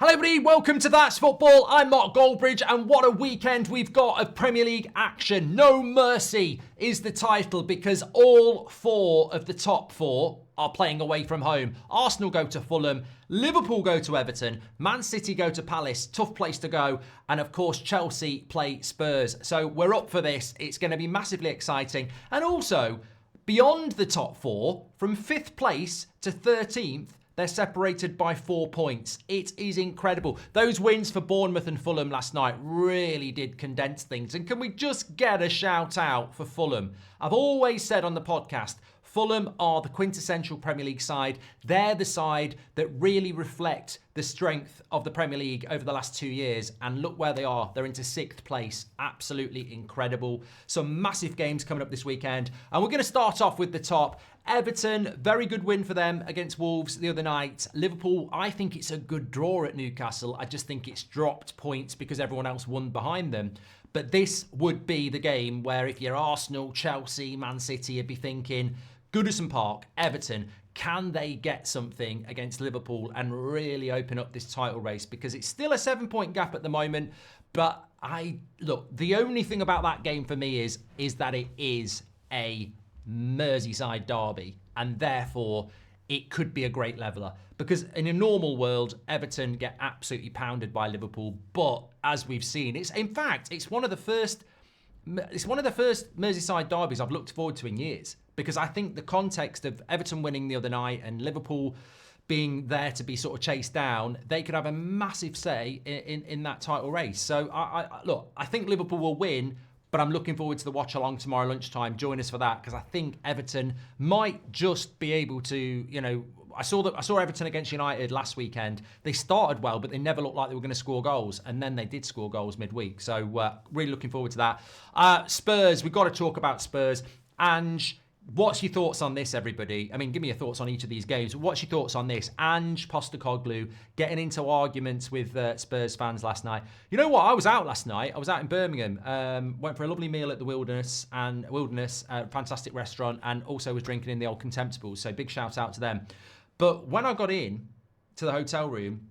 Hello everybody, welcome to That's Football. I'm Mark Goldbridge, and what a weekend we've got of Premier League action. No mercy is the title because all four of the top four are playing away from home. Arsenal go to Fulham, Liverpool go to Everton, Man City go to Palace, tough place to go, and of course Chelsea play Spurs. So we're up for this. It's going to be massively exciting. And also, beyond the top four, from 5th place to 13th, they're separated by 4 points. It is incredible. Those wins for Bournemouth and Fulham last night really did condense things. And can we just get a shout out for Fulham? I've always said on the podcast, Fulham are the quintessential Premier League side. They're the side that really reflect the strength of the Premier League over the last 2 years. And look where they are. They're into 6th place. Absolutely incredible. Some massive games coming up this weekend. And we're going to start off with the top. Everton, very good win for them against Wolves the other night. Liverpool, I think it's a good draw at Newcastle. I just think it's dropped points because everyone else won behind them. But this would be the game where if you're Arsenal, Chelsea, Man City, you'd be thinking, Goodison Park, Everton, can they get something against Liverpool and really open up this title race? Because it's still a 7-point gap at the moment. But the only thing about that game for me is that it is a Merseyside derby, and therefore it could be a great leveler. Because in a normal world, Everton get absolutely pounded by Liverpool. But as we've seen, it's one of the first Merseyside derbies I've looked forward to in years. Because I think the context of Everton winning the other night and Liverpool being there to be sort of chased down, they could have a massive say in that title race. So I think Liverpool will win, but I'm looking forward to the watch along tomorrow lunchtime. Join us for that, because I think Everton might just be able to, I saw Everton against United last weekend. They started well, but they never looked like they were going to score goals. And then they did score goals midweek. So really looking forward to that. Spurs, we've got to talk about Spurs. Ange, what's your thoughts on this, everybody? I mean, give me your thoughts on each of these games. What's your thoughts on this? Ange Postecoglou getting into arguments with Spurs fans last night. You know what? I was out last night. I was out in Birmingham. Went for a lovely meal at the Wilderness, fantastic restaurant, and also was drinking in the old Contemptibles. So big shout out to them. But when I got in to the hotel room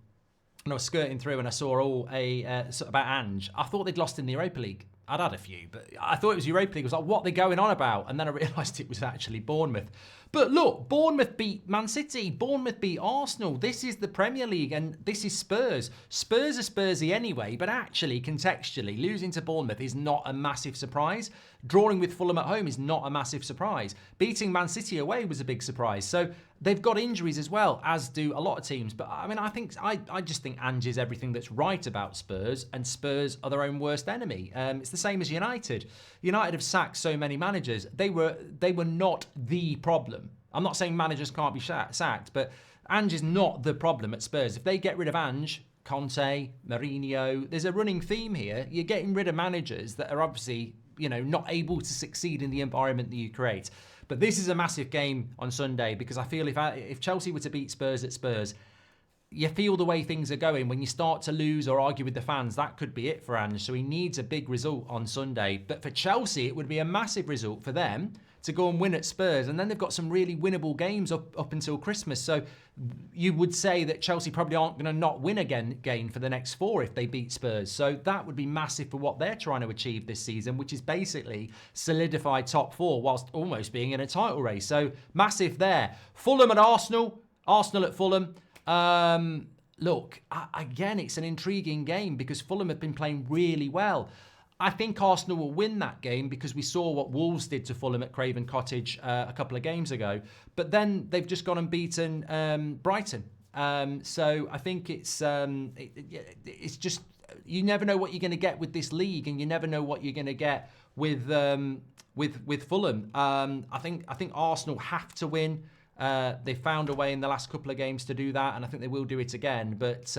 and I was skirting through and I saw all about Ange, I thought they'd lost in the Europa League. I'd had a few, but I thought it was Europa League. I was like, what are they going on about? And then I realised it was actually Bournemouth. But look, Bournemouth beat Man City. Bournemouth beat Arsenal. This is the Premier League, and this is Spurs. Spurs are Spursy anyway, but actually, contextually, losing to Bournemouth is not a massive surprise. Drawing with Fulham at home is not a massive surprise. Beating Man City away was a big surprise. So they've got injuries as well, as do a lot of teams. But I mean, I just think Ange is everything that's right about Spurs, and Spurs are their own worst enemy. It's the same as United. United have sacked so many managers. They were not the problem. I'm not saying managers can't be sacked, but Ange is not the problem at Spurs. If they get rid of Ange, Conte, Mourinho, there's a running theme here. You're getting rid of managers that are obviously, not able to succeed in the environment that you create. But this is a massive game on Sunday, because I feel if Chelsea were to beat Spurs at Spurs, you feel the way things are going. When you start to lose or argue with the fans, that could be it for Ange. So he needs a big result on Sunday. But for Chelsea, it would be a massive result for them to go and win at Spurs. And then they've got some really winnable games up until Christmas. So you would say that Chelsea probably aren't going to not win again for the next 4 if they beat Spurs. So that would be massive for what they're trying to achieve this season, which is basically solidify top 4 whilst almost being in a title race. So massive there. Fulham at Arsenal. Arsenal at Fulham. Look, again, it's an intriguing game because Fulham have been playing really well. I think Arsenal will win that game because we saw what Wolves did to Fulham at Craven Cottage a couple of games ago. But then they've just gone and beaten Brighton. So I think it's just, you never know what you're going to get with this league, and you never know what you're going to get with Fulham. I think Arsenal have to win. They found a way in the last couple of games to do that, and I think they will do it again. But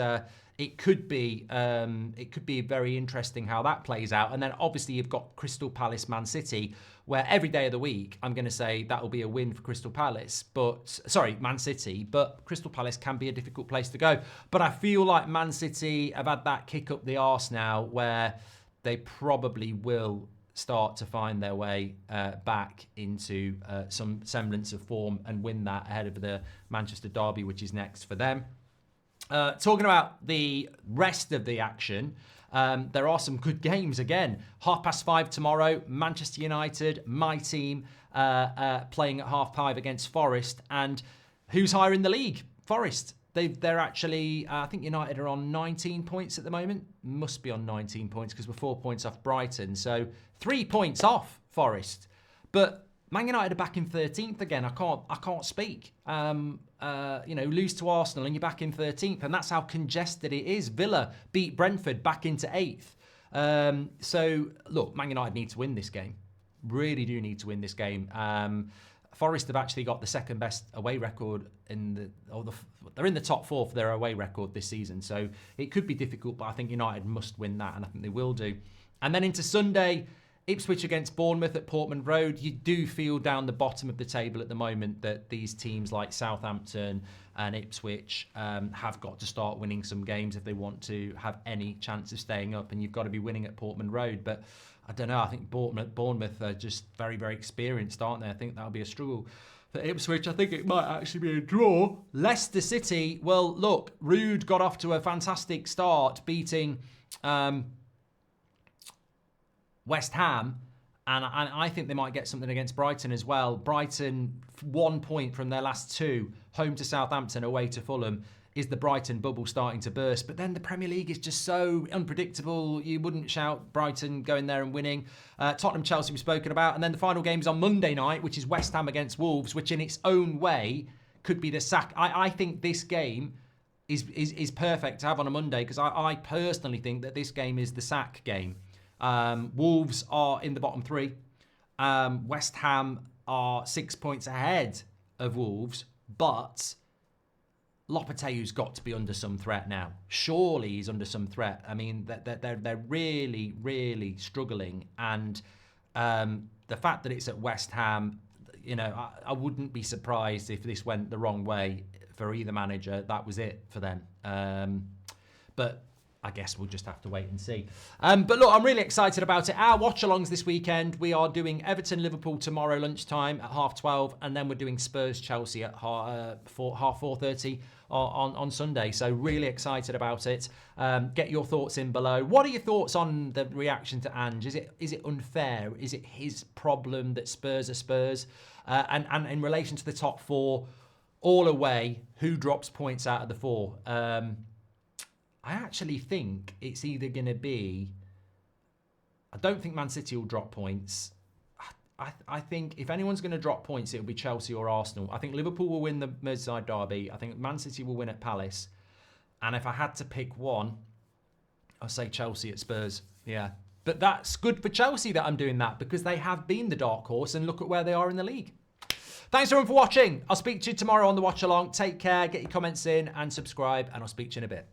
it could be very interesting how that plays out. And then obviously you've got Crystal Palace, Man City, where every day of the week I'm going to say that will be a win for Man City. But Crystal Palace can be a difficult place to go. But I feel like Man City have had that kick up the arse now, where they probably will start to find their way back into some semblance of form and win that ahead of the Manchester derby, which is next for them. Talking about the rest of the action, there are some good games again. 5:30 tomorrow, Manchester United, my team, playing at 5:30 against Forest. And who's higher in the league? Forest. They're actually, I think United are on 19 points at the moment. Must be on 19 points because we're 4 points off Brighton. So 3 points off Forest. But Man United are back in 13th again. I can't speak. Lose to Arsenal and you're back in 13th, and that's how congested it is. Villa beat Brentford back into 8th. So look, Man United need to win this game. Really do need to win this game. Forest have actually got the second best away record they're in the top 4 for their away record this season. So it could be difficult, but I think United must win that, and I think they will do. And then into Sunday, Ipswich against Bournemouth at Portman Road. You do feel down the bottom of the table at the moment that these teams like Southampton and Ipswich have got to start winning some games if they want to have any chance of staying up, and you've got to be winning at Portman Road. But I don't know, I think Bournemouth are just very, very experienced, aren't they? I think that'll be a struggle. For Ipswich, I think it might actually be a draw. Leicester City, well, look, Rude got off to a fantastic start, beating West Ham, and I think they might get something against Brighton as well. Brighton, 1 point from their last 2, home to Southampton, away to Fulham. Is the Brighton bubble starting to burst? But then the Premier League is just so unpredictable. You wouldn't shout Brighton going there and winning. Tottenham, Chelsea we've spoken about. And then the final game is on Monday night, which is West Ham against Wolves, which in its own way could be the sack. I think this game is perfect to have on a Monday, because I personally think that this game is the sack game. Wolves are in the bottom 3. West Ham are 6 points ahead of Wolves, but Lopetegu's got to be under some threat now. Surely he's under some threat. I mean, they're really, really struggling. And the fact that it's at West Ham, I wouldn't be surprised if this went the wrong way for either manager. That was it for them. But I guess we'll just have to wait and see. But look, I'm really excited about it. Our watch-alongs this weekend, we are doing Everton-Liverpool tomorrow lunchtime at 12:30, and then we're doing Spurs-Chelsea at 4:30 on Sunday. So really excited about it. Get your thoughts in below. What are your thoughts on the reaction to Ange? Is it unfair? Is it his problem that Spurs are Spurs? And in relation to the top 4, all away, who drops points out of the 4? I actually think it's either going to be... I don't think Man City will drop points. I think if anyone's going to drop points, it'll be Chelsea or Arsenal. I think Liverpool will win the Merseyside derby. I think Man City will win at Palace. And if I had to pick one, I'll say Chelsea at Spurs. Yeah. But that's good for Chelsea that I'm doing that, because they have been the dark horse, and look at where they are in the league. Thanks everyone for watching. I'll speak to you tomorrow on the watch along. Take care, get your comments in and subscribe, and I'll speak to you in a bit.